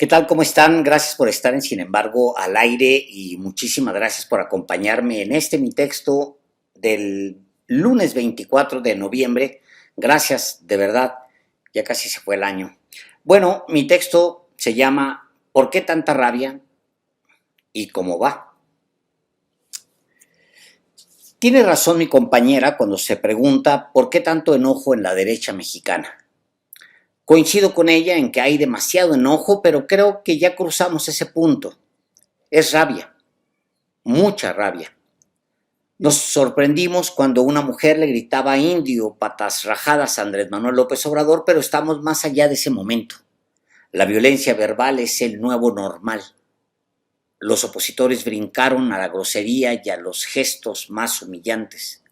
¿Qué tal? ¿Cómo están? Gracias por estar en Sin embargo al aire y muchísimas gracias por acompañarme en mi texto del lunes 24 de noviembre. Gracias, de verdad, ya casi se fue el año. Bueno, mi texto se llama ¿Por qué tanta rabia y cómo va? Tiene razón mi compañera cuando se pregunta por qué tanto enojo en la derecha mexicana. Coincido con ella en que hay demasiado enojo, pero creo que ya cruzamos ese punto. Es rabia, mucha rabia. Nos sorprendimos cuando una mujer le gritaba indio, patas rajadas a Andrés Manuel López Obrador, pero estamos más allá de ese momento. La violencia verbal es el nuevo normal. Los opositores brincaron a la grosería y a los gestos más humillantes.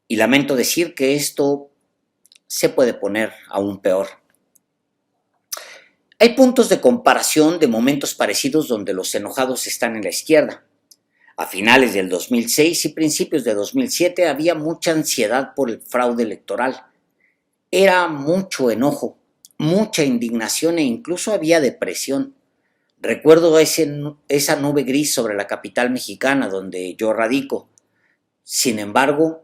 Y lamento decir que esto se puede poner aún peor. Hay puntos de comparación de momentos parecidos donde los enojados están en la izquierda. A finales del 2006 y principios de 2007 había mucha ansiedad por el fraude electoral. Era mucho enojo, mucha indignación e incluso había depresión. Recuerdo esa nube gris sobre la capital mexicana donde yo radico. Sin embargo,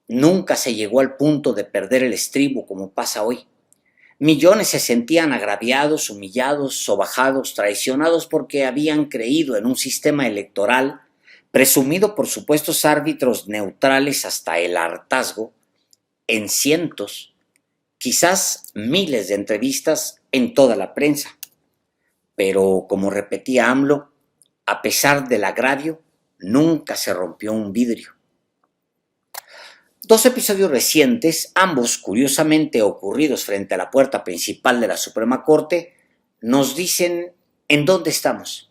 nunca se llegó al punto de perder el estribo como pasa hoy. Millones se sentían agraviados, humillados, sobajados, traicionados porque habían creído en un sistema electoral presumido por supuestos árbitros neutrales hasta el hartazgo, en cientos, quizás miles de entrevistas en toda la prensa. Pero, como repetía AMLO, a pesar del agravio, nunca se rompió un vidrio. Dos episodios recientes, ambos curiosamente ocurridos frente a la puerta principal de la Suprema Corte, nos dicen en dónde estamos.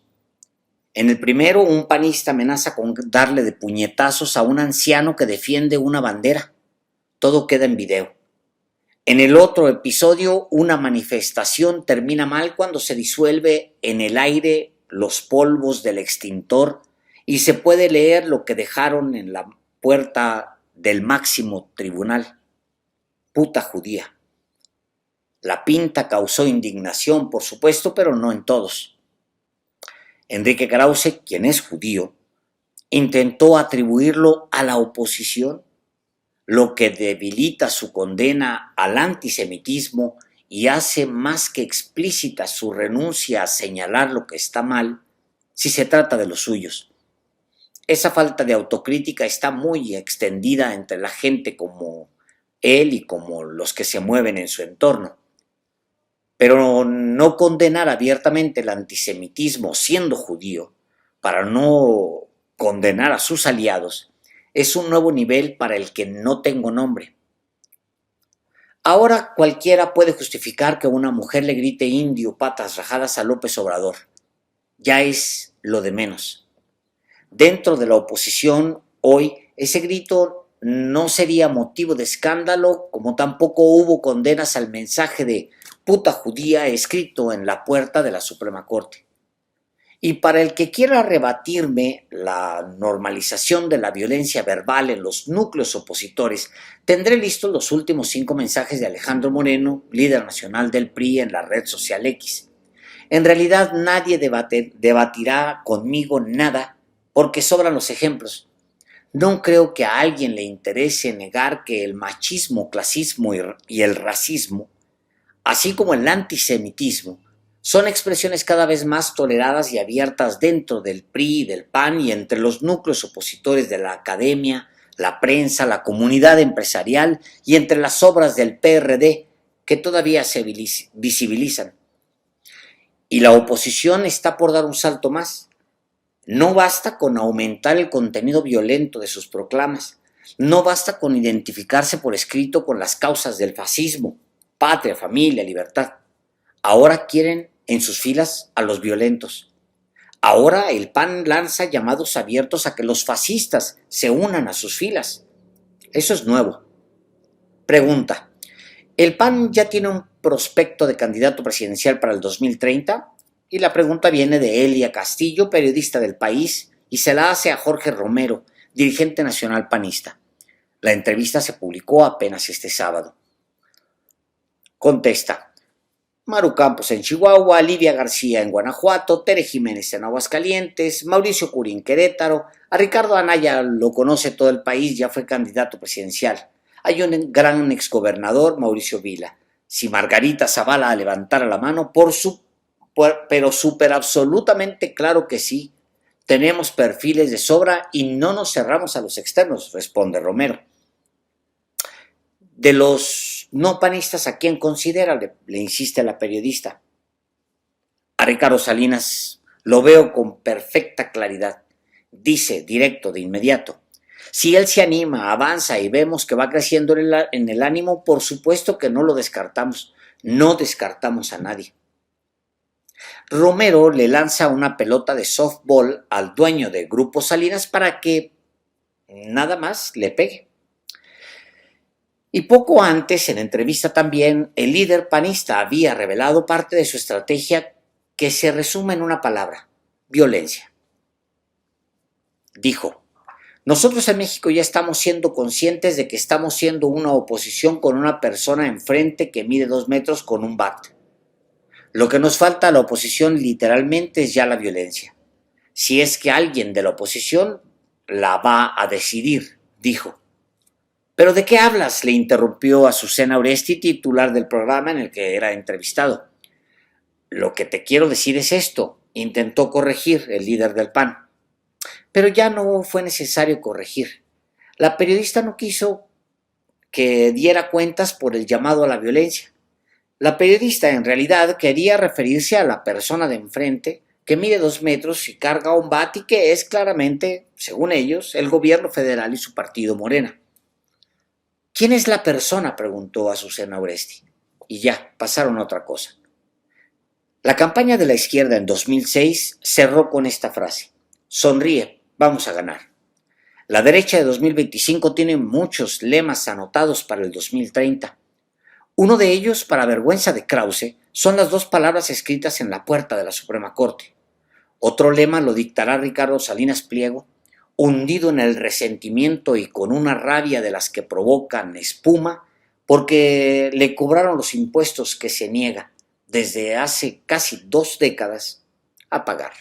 En el primero, un panista amenaza con darle de puñetazos a un anciano que defiende una bandera. Todo queda en video. En el otro episodio, una manifestación termina mal cuando se disuelve en el aire los polvos del extintor y se puede leer lo que dejaron en la puerta del máximo tribunal. Puta judía. La pinta causó indignación, por supuesto, pero no en todos. Enrique Krause, quien es judío, intentó atribuirlo a la oposición, lo que debilita su condena al antisemitismo y hace más que explícita su renuncia a señalar lo que está mal si se trata de los suyos. Esa falta de autocrítica está muy extendida entre la gente como él y como los que se mueven en su entorno. Pero no condenar abiertamente el antisemitismo siendo judío, para no condenar a sus aliados, es un nuevo nivel para el que no tengo nombre. Ahora cualquiera puede justificar que una mujer le grite indio, patas rajadas a López Obrador. Ya es lo de menos. Dentro de la oposición, hoy, ese grito no sería motivo de escándalo, como tampoco hubo condenas al mensaje de puta judía escrito en la puerta de la Suprema Corte. Y para el que quiera rebatirme la normalización de la violencia verbal en los núcleos opositores, tendré listos los últimos 5 mensajes de Alejandro Moreno, líder nacional del PRI en la red social X. En realidad nadie debatirá conmigo nada porque sobran los ejemplos. No creo que a alguien le interese negar que el machismo, clasismo y el racismo, así como el antisemitismo, son expresiones cada vez más toleradas y abiertas dentro del PRI, del PAN y entre los núcleos opositores de la academia, la prensa, la comunidad empresarial y entre las obras del PRD que todavía se visibilizan. Y la oposición está por dar un salto más. No basta con aumentar el contenido violento de sus proclamas. No basta con identificarse por escrito con las causas del fascismo, patria, familia, libertad. Ahora quieren en sus filas a los violentos. Ahora el PAN lanza llamados abiertos a que los fascistas se unan a sus filas. Eso es nuevo. Pregunta: ¿el PAN ya tiene un prospecto de candidato presidencial para el 2030? Y la pregunta viene de Elia Castillo, periodista del País, y se la hace a Jorge Romero, dirigente nacional panista. La entrevista se publicó apenas este sábado. Contesta: Maru Campos en Chihuahua, Lidia García en Guanajuato, Tere Jiménez en Aguascalientes, Mauricio Curi en Querétaro, a Ricardo Anaya lo conoce todo el país, ya fue candidato presidencial. Hay un gran exgobernador, Mauricio Vila. Si Margarita Zavala levantara la mano, pero súper absolutamente claro que sí. Tenemos perfiles de sobra y no nos cerramos a los externos, responde Romero. De los no panistas, ¿a quién considera? Le insiste la periodista. A Ricardo Salinas lo veo con perfecta claridad. Dice directo, de inmediato. Si él se anima, avanza y vemos que va creciendo en el ánimo, por supuesto que no lo descartamos. No descartamos a nadie. Romero le lanza una pelota de softball al dueño de Grupo Salinas para que nada más le pegue. Y poco antes, en entrevista también, el líder panista había revelado parte de su estrategia que se resume en una palabra: violencia. Dijo: nosotros en México ya estamos siendo conscientes de que estamos siendo una oposición con una persona enfrente que mide 2 metros con un bat. Lo que nos falta a la oposición literalmente es ya la violencia. Si es que alguien de la oposición la va a decidir, dijo. ¿Pero de qué hablas?, le interrumpió Azucena Oresti, titular del programa en el que era entrevistado. Lo que te quiero decir es esto, intentó corregir el líder del PAN. Pero ya no fue necesario corregir. La periodista no quiso que diera cuentas por el llamado a la violencia. La periodista en realidad quería referirse a la persona de enfrente, que mide 2 metros y carga un bat y que es claramente, según ellos, el gobierno federal y su partido Morena. ¿Quién es la persona?, preguntó Azucena Oresti. Y ya, pasaron a otra cosa. La campaña de la izquierda en 2006 cerró con esta frase: sonríe, vamos a ganar. La derecha de 2025 tiene muchos lemas anotados para el 2030. Uno de ellos, para vergüenza de Krause, son las 2 palabras escritas en la puerta de la Suprema Corte. Otro lema lo dictará Ricardo Salinas Pliego, hundido en el resentimiento y con una rabia de las que provocan espuma, porque le cobraron los impuestos que se niega, desde hace casi 2 décadas, a pagar.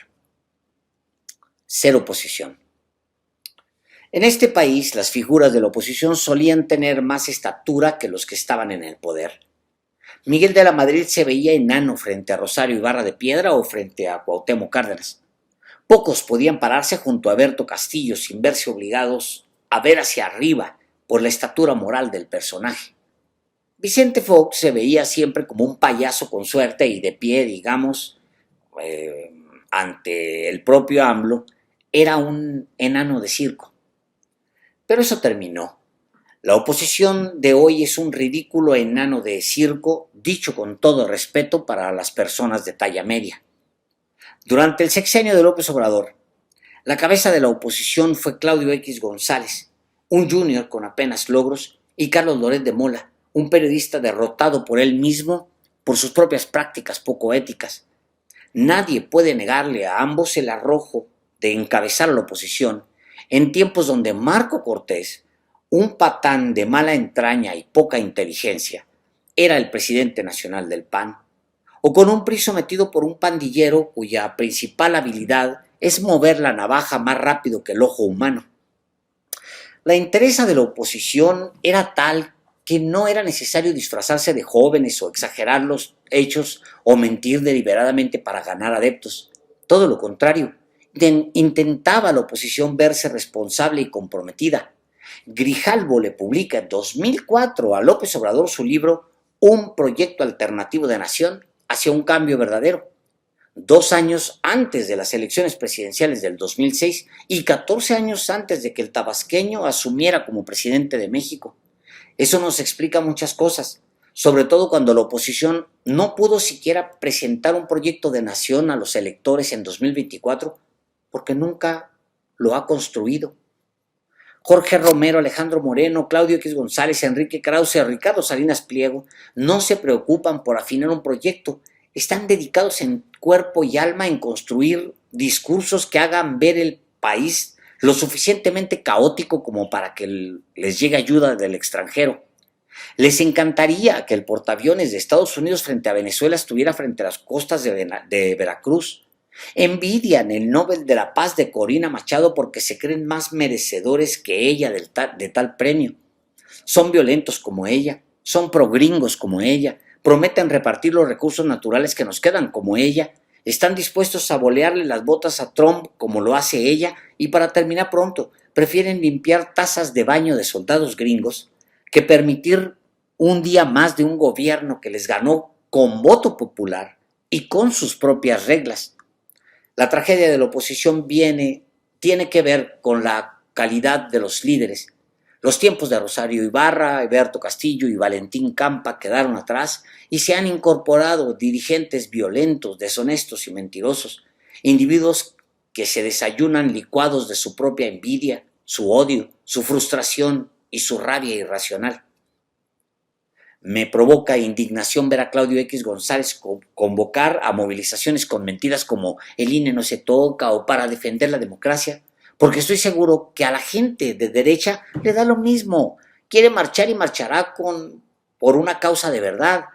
Cero oposición. En este país, las figuras de la oposición solían tener más estatura que los que estaban en el poder. Miguel de la Madrid se veía enano frente a Rosario Ibarra de Piedra o frente a Cuauhtémoc Cárdenas. Pocos podían pararse junto a Berto Castillo sin verse obligados a ver hacia arriba por la estatura moral del personaje. Vicente Fox se veía siempre como un payaso con suerte y de pie, digamos, ante el propio AMLO, era un enano de circo. Pero eso terminó. La oposición de hoy es un ridículo enano de circo, dicho con todo respeto para las personas de talla media. Durante el sexenio de López Obrador, la cabeza de la oposición fue Claudio X González, un junior con apenas logros, y Carlos Loret de Mola, un periodista derrotado por él mismo por sus propias prácticas poco éticas. Nadie puede negarle a ambos el arrojo de encabezar a la oposición en tiempos donde Marco Cortés, un patán de mala entraña y poca inteligencia, era el presidente nacional del PAN, o con un PRI sometido por un pandillero cuya principal habilidad es mover la navaja más rápido que el ojo humano. La entereza de la oposición era tal que no era necesario disfrazarse de jóvenes o exagerar los hechos o mentir deliberadamente para ganar adeptos. Todo lo contrario, intentaba la oposición verse responsable y comprometida. Grijalvo le publica en 2004 a López Obrador su libro Un proyecto alternativo de nación hacia un cambio verdadero, 2 años antes de las elecciones presidenciales del 2006 y 14 años antes de que el tabasqueño asumiera como presidente de México. Eso nos explica muchas cosas, sobre todo cuando la oposición no pudo siquiera presentar un proyecto de nación a los electores en 2024 porque nunca lo ha construido. Jorge Romero, Alejandro Moreno, Claudio X González, Enrique Krause, Ricardo Salinas Pliego no se preocupan por afinar un proyecto, están dedicados en cuerpo y alma en construir discursos que hagan ver el país lo suficientemente caótico como para que les llegue ayuda del extranjero. Les encantaría que el portaaviones de Estados Unidos frente a Venezuela estuviera frente a las costas de Veracruz. Envidian el Nobel de la Paz de Corina Machado porque se creen más merecedores que ella de tal premio. Son violentos como ella, son progringos como ella, prometen repartir los recursos naturales que nos quedan como ella, están dispuestos a bolearle las botas a Trump como lo hace ella y para terminar pronto, prefieren limpiar tazas de baño de soldados gringos que permitir un día más de un gobierno que les ganó con voto popular y con sus propias reglas. La tragedia de la oposición tiene que ver con la calidad de los líderes. Los tiempos de Rosario Ibarra, Alberto Castillo y Valentín Campa quedaron atrás y se han incorporado dirigentes violentos, deshonestos y mentirosos, individuos que se desayunan licuados de su propia envidia, su odio, su frustración y su rabia irracional. Me provoca indignación ver a Claudio X González convocar a movilizaciones con mentiras como el INE no se toca o para defender la democracia, porque estoy seguro que a la gente de derecha le da lo mismo. Quiere marchar y marchará por una causa de verdad.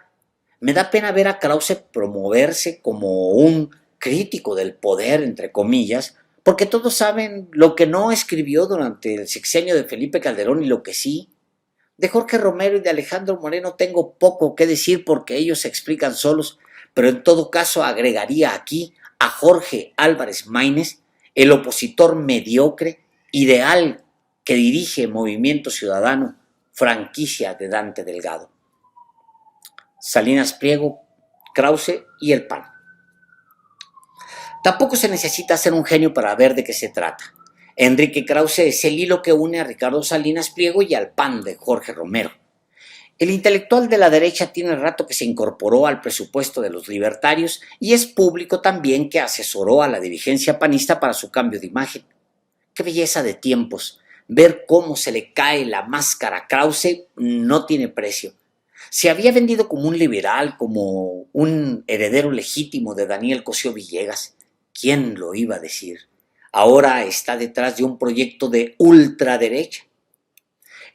Me da pena ver a Krause promoverse como un crítico del poder, entre comillas, porque todos saben lo que no escribió durante el sexenio de Felipe Calderón y lo que sí. De Jorge Romero y de Alejandro Moreno tengo poco que decir porque ellos se explican solos, pero en todo caso agregaría aquí a Jorge Álvarez Maínez, el opositor mediocre, ideal que dirige Movimiento Ciudadano, franquicia de Dante Delgado. Salinas Pliego, Krause y el PAN. Tampoco se necesita ser un genio para ver de qué se trata. Enrique Krause es el hilo que une a Ricardo Salinas Pliego y al PAN de Jorge Romero. El intelectual de la derecha tiene rato que se incorporó al presupuesto de los libertarios y es público también que asesoró a la dirigencia panista para su cambio de imagen. Qué belleza de tiempos. Ver cómo se le cae la máscara a Krause no tiene precio. Se había vendido como un liberal, como un heredero legítimo de Daniel Cosío Villegas. ¿Quién lo iba a decir? Ahora está detrás de un proyecto de ultraderecha.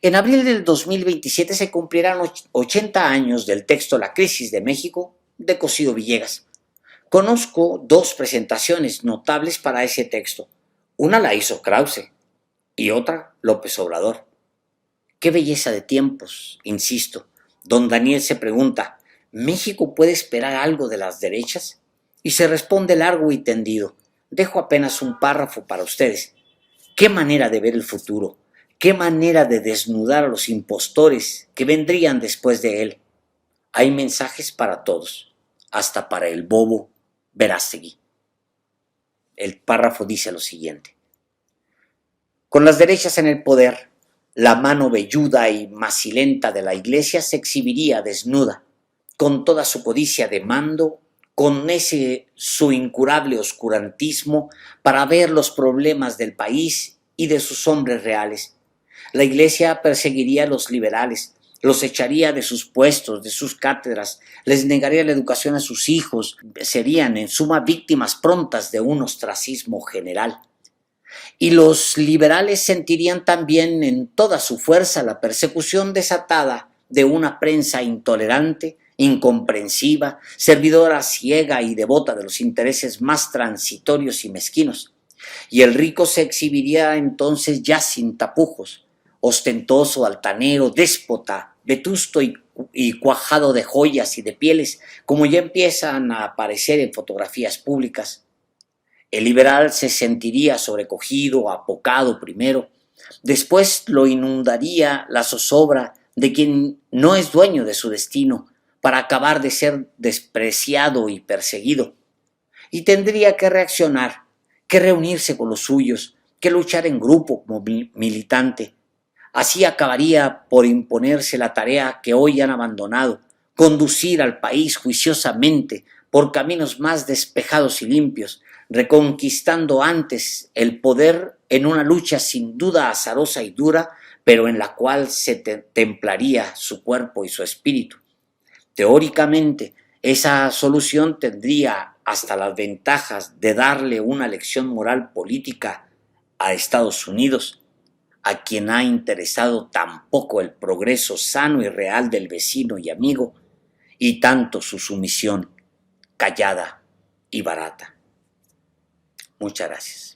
En abril del 2027 se cumplirán 80 años del texto La crisis de México de Cosío Villegas. Conozco dos presentaciones notables para ese texto. Una la hizo Krause y otra López Obrador. Qué belleza de tiempos, insisto. Don Daniel se pregunta, ¿México puede esperar algo de las derechas? Y se responde largo y tendido. Dejo apenas un párrafo para ustedes. ¿Qué manera de ver el futuro? ¿Qué manera de desnudar a los impostores que vendrían después de él? Hay mensajes para todos, hasta para el bobo Verástegui. El párrafo dice lo siguiente. Con las derechas en el poder, la mano velluda y macilenta de la Iglesia se exhibiría desnuda, con toda su codicia de mando, con ese su incurable oscurantismo para ver los problemas del país y de sus hombres reales. La Iglesia perseguiría a los liberales, los echaría de sus puestos, de sus cátedras, les negaría la educación a sus hijos, serían en suma víctimas prontas de un ostracismo general. Y los liberales sentirían también en toda su fuerza la persecución desatada de una prensa intolerante, incomprensiva, servidora ciega y devota de los intereses más transitorios y mezquinos. Y el rico se exhibiría entonces ya sin tapujos, ostentoso, altanero, déspota, vetusto y cuajado de joyas y de pieles, como ya empiezan a aparecer en fotografías públicas. El liberal se sentiría sobrecogido, apocado primero, después lo inundaría la zozobra de quien no es dueño de su destino, para acabar de ser despreciado y perseguido. Y tendría que reaccionar, que reunirse con los suyos, que luchar en grupo como militante. Así acabaría por imponerse la tarea que hoy han abandonado, conducir al país juiciosamente por caminos más despejados y limpios, reconquistando antes el poder en una lucha sin duda azarosa y dura, pero en la cual se templaría su cuerpo y su espíritu. Teóricamente, esa solución tendría hasta las ventajas de darle una lección moral política a Estados Unidos. a quien ha interesado tan poco el progreso sano y real del vecino y amigo, y tanto su sumisión callada y barata. Muchas gracias.